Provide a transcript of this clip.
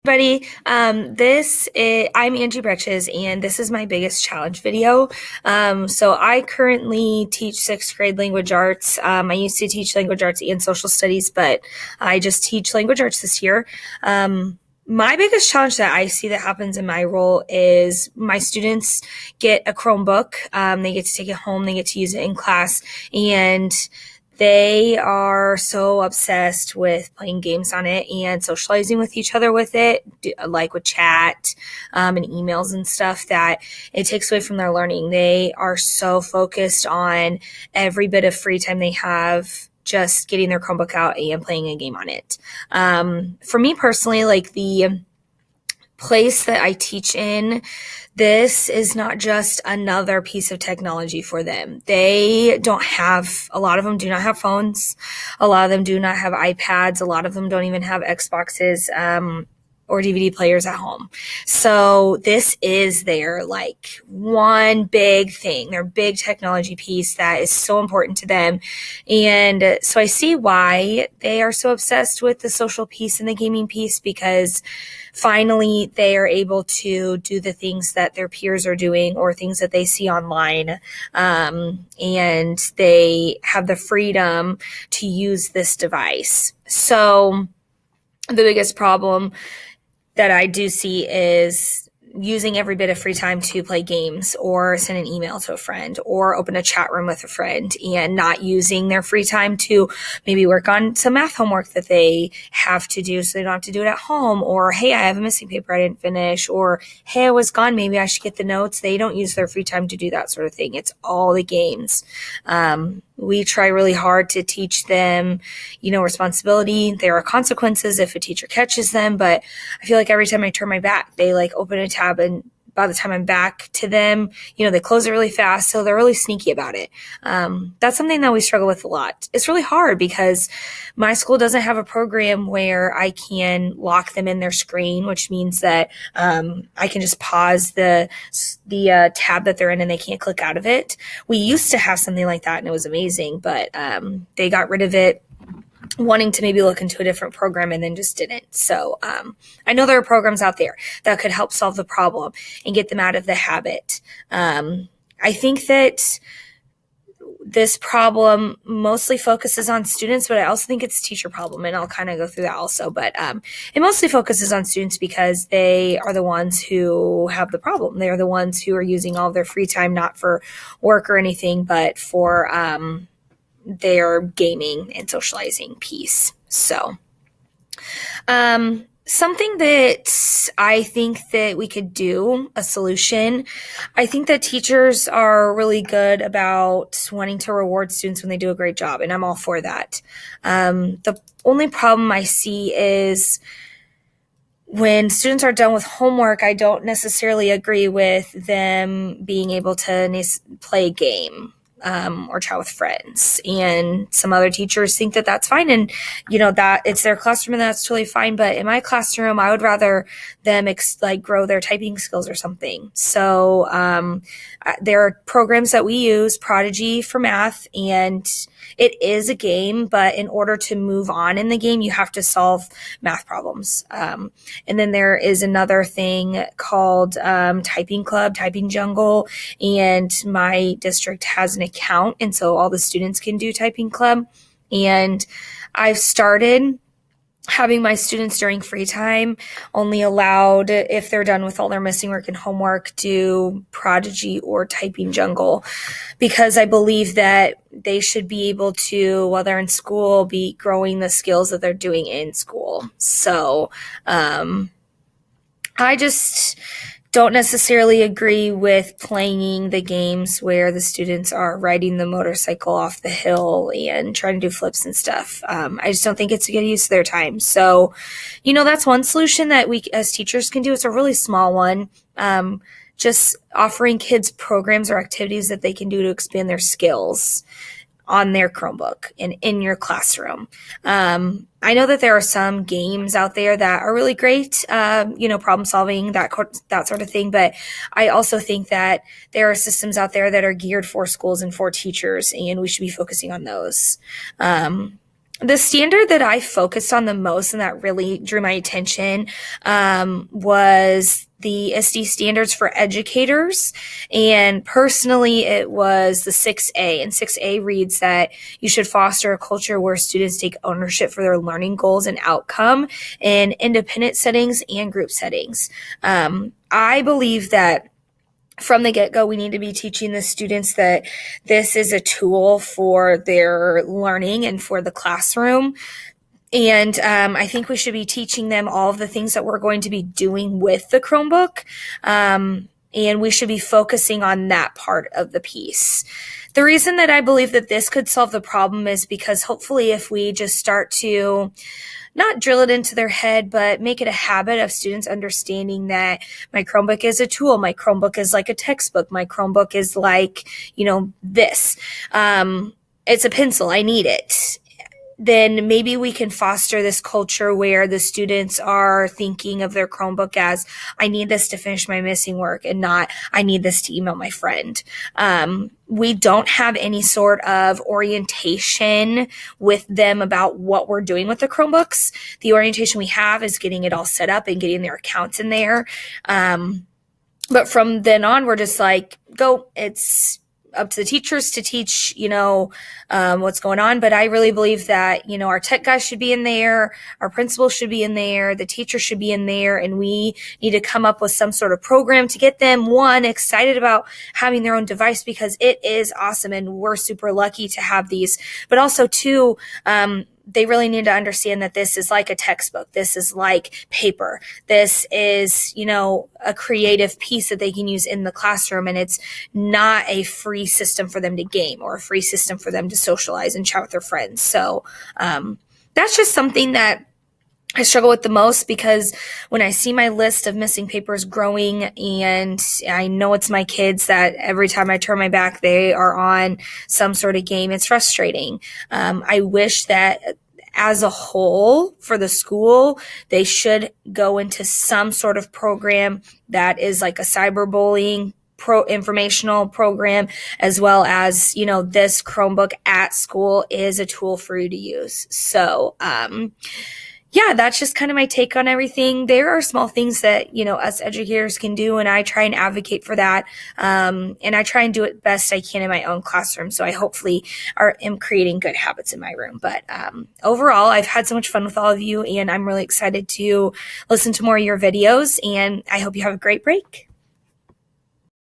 Buddy, I'm Angie Bretches, and this is my biggest challenge video. So I currently teach sixth grade language arts. I used to teach language arts and social studies, but I just teach language arts this year. My biggest challenge that I see that happens in my role is my students get a Chromebook. They get to take it home, they get to use it in class, and they are so obsessed with playing games on it and socializing with each other with it, like with chat and emails and stuff, that it takes away from their learning. They are so focused on every bit of free time they have just getting their Chromebook out and playing a game on it. For me personally, like the place that I teach in, this is not just another piece of technology for them. A lot of them do not have phones. A lot of them do not have iPads. A lot of them don't even have Xboxes, or DVD players at home. So this is their like one big thing, their big technology piece that is so important to them. And so I see why they are so obsessed with the social piece and the gaming piece, because finally they are able to do the things that their peers are doing or things that they see online. And they have the freedom to use this device. So the biggest problem that I do see is using every bit of free time to play games or send an email to a friend or open a chat room with a friend, and not using their free time to maybe work on some math homework that they have to do so they don't have to do it at home, or hey, I have a missing paper I didn't finish, or hey, I was gone, maybe I should get the notes. They don't use their free time to do that sort of thing. It's all the games. We try really hard to teach them, responsibility. There are consequences if a teacher catches them, but I feel like every time I turn my back, they like open a tab, and by the time I'm back to them, they close it really fast. So they're really sneaky about it. That's something that we struggle with a lot. It's really hard because my school doesn't have a program where I can lock them in their screen, which means that I can just pause the tab that they're in and they can't click out of it. We used to have something like that and it was amazing, but they got rid of it, wanting to maybe look into a different program, and then just didn't. So I know there are programs out there that could help solve the problem and get them out of the habit. I think that this problem mostly focuses on students, but I also think it's a teacher problem, and I'll kind of go through that also. But it mostly focuses on students because they are the ones who have the problem. They are the ones who are using all of their free time, not for work or anything, but for their gaming and socializing piece. So, something that I think that we could do, a solution, I think that teachers are really good about wanting to reward students when they do a great job, and I'm all for that. The only problem I see is when students are done with homework, I don't necessarily agree with them being able to play a game. Or chat with friends. And some other teachers think that that's fine. And, that it's their classroom and that's totally fine. But in my classroom, I would rather them grow their typing skills or something. So there are programs that we use, Prodigy for math, and it is a game, but in order to move on in the game, you have to solve math problems. And then there is another thing called Typing Club, Typing Jungle, and my district has an account, and so all the students can do Typing Club. And I've started having my students during free time only allowed, if they're done with all their missing work and homework, do Prodigy or Typing Jungle, because I believe that they should be able to, while they're in school, be growing the skills that they're doing in school. So I just don't necessarily agree with playing the games where the students are riding the motorcycle off the hill and trying to do flips and stuff. I just don't think it's a good use of their time. So, that's one solution that we as teachers can do. It's a really small one. Just offering kids programs or activities that they can do to expand their skills on their Chromebook and in your classroom. I know that there are some games out there that are really great, problem solving, that sort of thing. But I also think that there are systems out there that are geared for schools and for teachers, and we should be focusing on those. The standard that I focused on the most and that really drew my attention was the ISTE standards for educators. And personally, it was the 6A. And 6A reads that you should foster a culture where students take ownership for their learning goals and outcome in independent settings and group settings. I believe that from the get-go, we need to be teaching the students that this is a tool for their learning and for the classroom. And I think we should be teaching them all of the things that we're going to be doing with the Chromebook. And we should be focusing on that part of the piece. The reason that I believe that this could solve the problem is because hopefully if we just start to not drill it into their head, but make it a habit of students understanding that my Chromebook is a tool. My Chromebook is like a textbook. My Chromebook is like, this. It's a pencil. I need it. Then maybe we can foster this culture where the students are thinking of their Chromebook as, I need this to finish my missing work, and not, I need this to email my friend. We don't have any sort of orientation with them about what we're doing with the Chromebooks. The orientation we have is getting it all set up and getting their accounts in there. But from then on, we're just like, go, it's up to the teachers to teach, what's going on. But I really believe that, our tech guys should be in there, our principals should be in there, the teachers should be in there, and we need to come up with some sort of program to get them, one, excited about having their own device because it is awesome and we're super lucky to have these, but also two, they really need to understand that this is like a textbook. This is like paper. This is, a creative piece that they can use in the classroom. And it's not a free system for them to game or a free system for them to socialize and chat with their friends. So that's just something that I struggle with the most, because when I see my list of missing papers growing and I know it's my kids that every time I turn my back, they are on some sort of game, it's frustrating. I wish that as a whole for the school, they should go into some sort of program that is like a cyberbullying informational program, as well as, this Chromebook at school is a tool for you to use. So, yeah, that's just kind of my take on everything. There are small things that, us educators can do, and I try and advocate for that. And I try and do it best I can in my own classroom. So I hopefully am creating good habits in my room. But overall, I've had so much fun with all of you, and I'm really excited to listen to more of your videos, and I hope you have a great break.